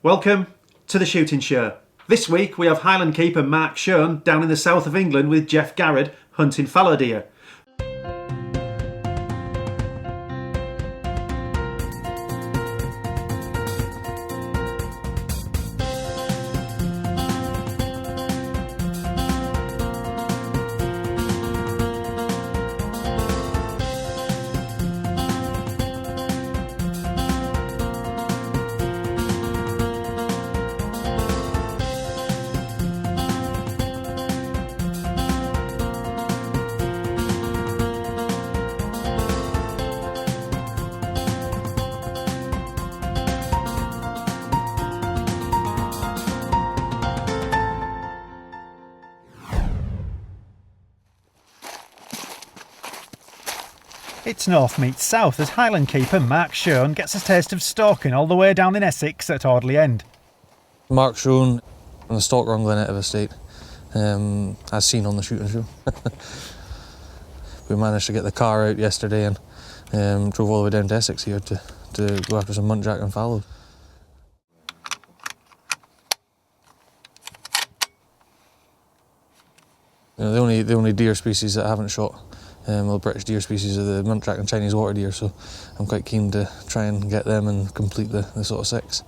Welcome to the Shooting Show. This week we have Highland keeper Mark Shone down in the south of England with Geoff Garrod hunting fallow deer. It's north meets south as Highland keeper Mark Shone gets a taste of stalking all the way down in Essex at Audley End. Mark Shone, I'm a stalker on Glenettive Estate, as seen on the shooting show. We managed to get the car out yesterday and drove all the way down to Essex here to go after some muntjac and fallow. You know, the only deer species that I haven't shot, well, British deer species are the muntjac and Chinese water deer, so I'm quite keen to try and get them and complete the sort of 6.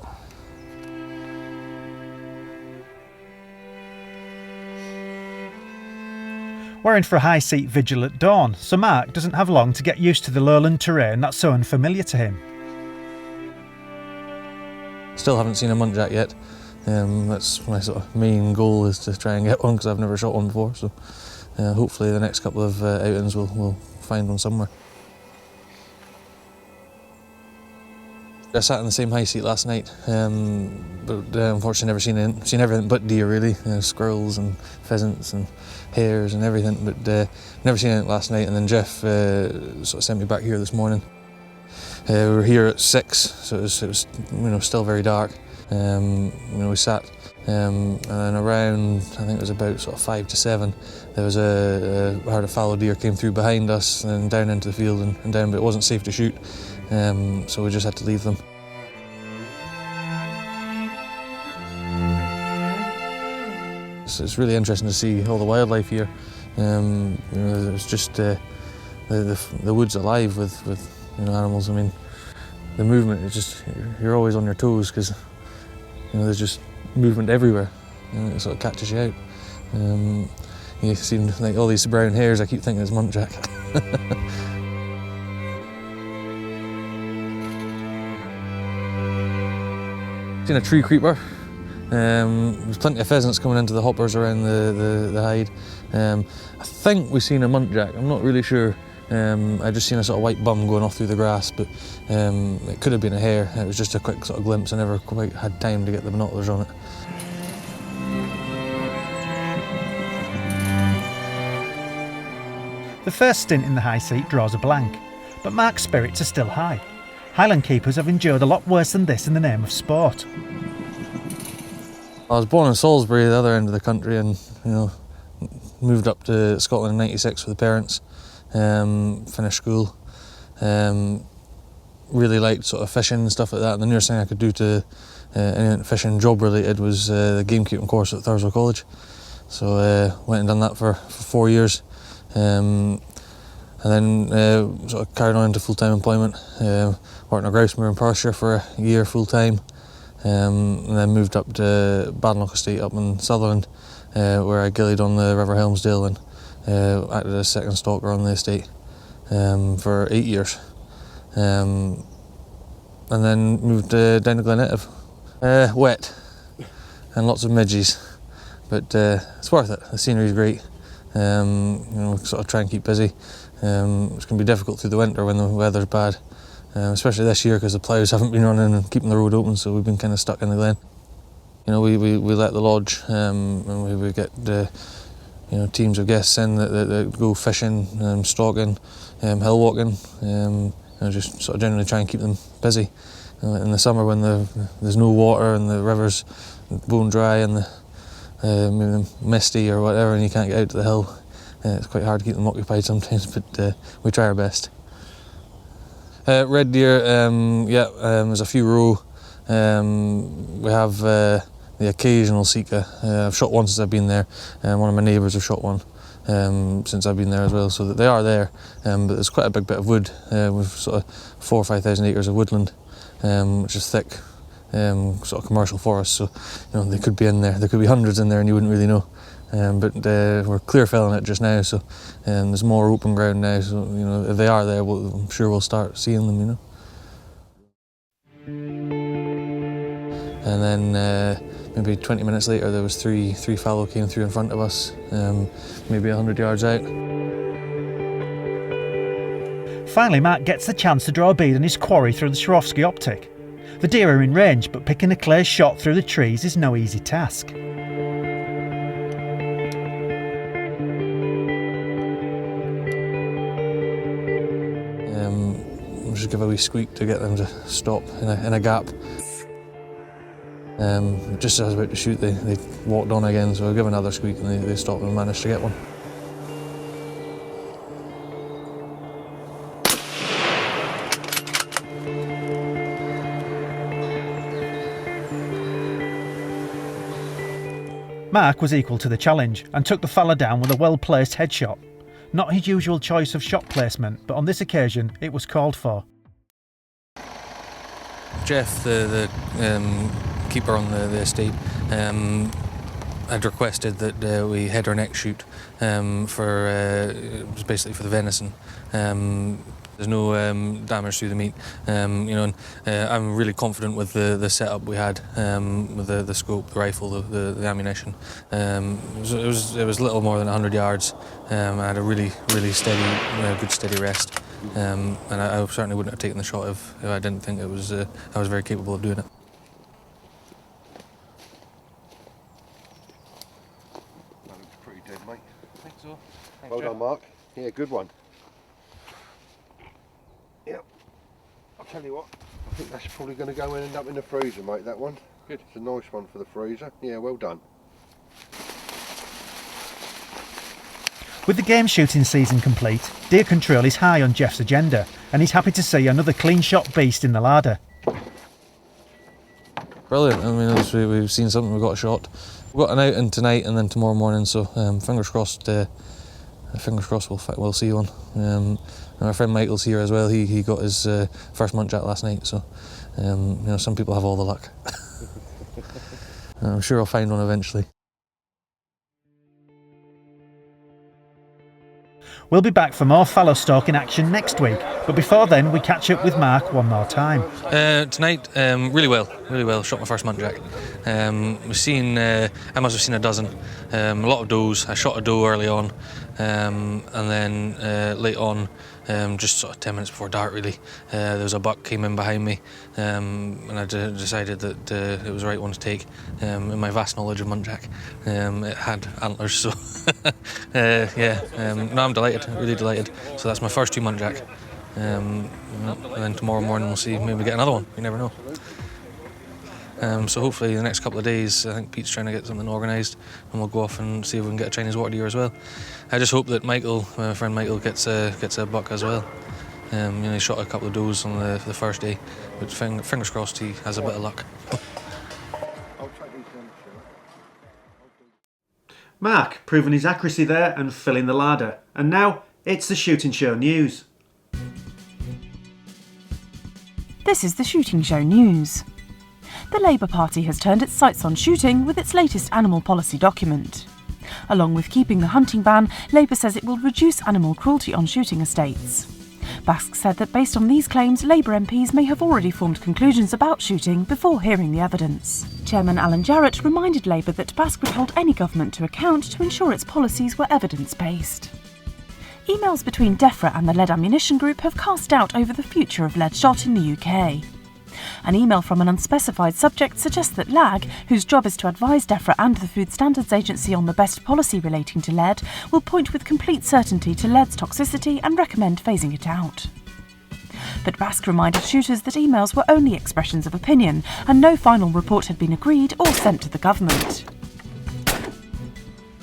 We're in for a high seat vigil at dawn, so Mark doesn't have long to get used to the lowland terrain that's so unfamiliar to him. Still haven't seen a muntjac yet. That's my sort of main goal, is to try and get one, because I've never shot one before, so hopefully the next couple of outings we'll find one somewhere. I sat in the same high seat last night, but unfortunately never seen everything but deer really, squirrels and pheasants and hares and everything, but never seen anything last night. And then Geoff sort of sent me back here this morning. We were here at 6, so it was still very dark. We sat, and then around, I think it was about sort of 5 to 7, there was a herd of fallow deer came through behind us and down into the field and down, but it wasn't safe to shoot, so we just had to leave them. It's really interesting to see all the wildlife here. It's just the woods alive with animals. I mean, the movement is just, you're always on your toes, because there's just movement everywhere, and it sort of catches you out. You seem like all these brown hairs, I keep thinking it's muntjac. Seen a tree creeper. There's plenty of pheasants coming into the hoppers around the hide. I think we've seen a muntjac, I'm not really sure. I just seen a sort of white bum going off through the grass, but it could have been a hare. It was just a quick sort of glimpse. I never quite had time to get the binoculars on it. The first stint in the high seat draws a blank, but Mark's spirits are still high. Highland keepers have endured a lot worse than this in the name of sport. I was born in Salisbury, the other end of the country, and moved up to Scotland in '96 with the parents. Finished school. Really liked sort of fishing and stuff like that, and the nearest thing I could do to anything fishing job related was the gamekeeping course at Thurso College. So went and done that for 4 years, and then sort of carried on into full-time employment. Worked in a grouse moor in Perthshire for a year full-time, and then moved up to Badenoch Estate up in Sutherland, where I gillied on the River Helmsdale and acted as second stalker on the estate for 8 years, and then moved down to Glenettive. Wet and lots of midges, but it's worth it. The scenery's great. Sort of try and keep busy. It's going to be difficult through the winter when the weather's bad, especially this year, because the ploughs haven't been running and keeping the road open, so we've been kind of stuck in the glen. We let the lodge, and we get teams of guests in that go fishing, stalking, hill walking, just sort of generally try and keep them busy. In the summer, when there's no water and the river's bone dry and maybe misty or whatever, and you can't get out to the hill, it's quite hard to keep them occupied sometimes, but we try our best. Red deer, there's a few roe. We have the occasional sika. I've shot one since I've been there, and one of my neighbours have shot one since I've been there as well, so that they are there, but there's quite a big bit of wood. We've sort of 4,000 or 5,000 acres of woodland, which is thick, sort of commercial forest, so they could be in there. There could be hundreds in there and you wouldn't really know. But we're clear felling it just now, so there's more open ground now, so if they are there, I'm sure we'll start seeing them, And then maybe 20 minutes later there was three fallow came through in front of us, maybe 100 yards out. Finally, Mark gets the chance to draw a bead on his quarry through the Swarovski optic. The deer are in range, but picking a clear shot through the trees is no easy task. We'll just give a wee squeak to get them to stop in a gap. Just as I was about to shoot, they walked on again, so I'll give another squeak and they stopped and managed to get one. Mark was equal to the challenge and took the fallow down with a well-placed headshot. Not his usual choice of shot placement, but on this occasion it was called for. Geoff, the keeper on the estate, had requested that we head our next shoot it was basically for the venison. There's no damage through the meat, and I'm really confident with the setup we had, with the scope, the rifle, the ammunition. It was little more than 100 yards. I had a really steady, good steady rest, and I certainly wouldn't have taken the shot if I didn't think I was very capable of doing it. That looks pretty dead, mate. I think so. Thanks, Well Geoff. done, Mark. Yeah, good one. Yep. I'll tell you what, I think that's probably going to go and end up in the freezer, mate, that one. Good. It's a nice one for the freezer. Yeah, well done. With the game shooting season complete, deer control is high on Geoff's agenda, and he's happy to see another clean shot beast in the larder. Brilliant. I mean, obviously we've seen something, we've got a shot. We've got an out in tonight and then tomorrow morning, so fingers crossed we'll see one. And our friend Michael's here as well. He got his first muntjac last night, so some people have all the luck. I'm sure I'll find one eventually. We'll be back for more fallow stalking action next week, but before then we catch up with Mark one more time. Tonight, really well. Shot my first muntjac. I must have seen a dozen. A lot of does. I shot a doe early on, and then late on, just sort of 10 minutes before dark really, there was a buck came in behind me, and I decided that it was the right one to take. In my vast knowledge of muntjac, it had antlers, so no, I'm delighted, really delighted. So that's my first 2 muntjac, and then tomorrow morning we'll see, maybe get another one, you never know. So hopefully the next couple of days, I think Pete's trying to get something organised and we'll go off and see if we can get a Chinese water deer as well. I just hope that Michael, my friend Michael, gets a buck as well. He shot a couple of does on the first day, but fingers crossed he has a bit of luck. Mark proving his accuracy there and filling the larder. And now it's the Shooting Show News. This is the Shooting Show News. The Labour Party has turned its sights on shooting with its latest animal policy document. Along with keeping the hunting ban, Labour says it will reduce animal cruelty on shooting estates. Bask said that based on these claims, Labour MPs may have already formed conclusions about shooting before hearing the evidence. Chairman Alan Jarrett reminded Labour that Bask would hold any government to account to ensure its policies were evidence-based. Emails between DEFRA and the Lead Ammunition Group have cast doubt over the future of lead shot in the UK. An email from an unspecified subject suggests that LAG, whose job is to advise DEFRA and the Food Standards Agency on the best policy relating to lead, will point with complete certainty to lead's toxicity and recommend phasing it out. But Bask reminded shooters that emails were only expressions of opinion and no final report had been agreed or sent to the government.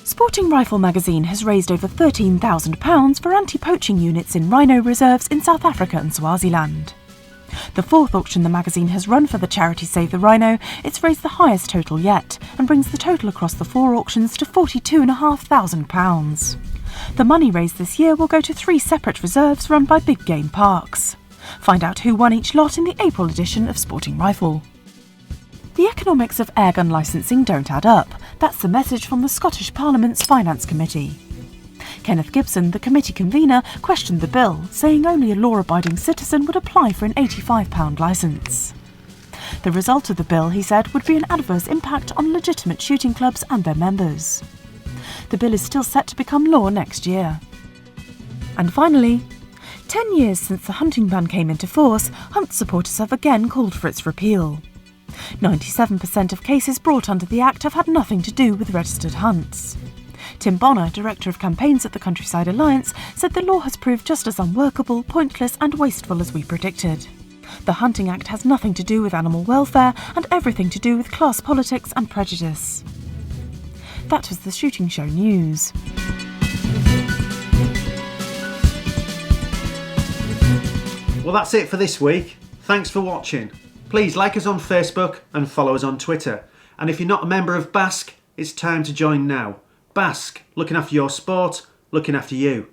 Sporting Rifle magazine has raised over £13,000 for anti-poaching units in rhino reserves in South Africa and Swaziland. The fourth auction the magazine has run for the charity Save the Rhino, it's raised the highest total yet, and brings the total across the 4 auctions to £42,500. The money raised this year will go to 3 separate reserves run by big game parks. Find out who won each lot in the April edition of Sporting Rifle. The economics of airgun licensing don't add up. That's the message from the Scottish Parliament's Finance Committee. Kenneth Gibson, the committee convener, questioned the bill, saying only a law-abiding citizen would apply for an £85 licence. The result of the bill, he said, would be an adverse impact on legitimate shooting clubs and their members. The bill is still set to become law next year. And finally, 10 years since the hunting ban came into force, hunt supporters have again called for its repeal. 97% of cases brought under the Act have had nothing to do with registered hunts. Tim Bonner, Director of Campaigns at the Countryside Alliance, said the law has proved just as unworkable, pointless and wasteful as we predicted. The Hunting Act has nothing to do with animal welfare and everything to do with class politics and prejudice. That was the Shooting Show News. Well, that's it for this week. Thanks for watching. Please like us on Facebook and follow us on Twitter. And if you're not a member of Basque, it's time to join now. Basque, looking after your sport, looking after you.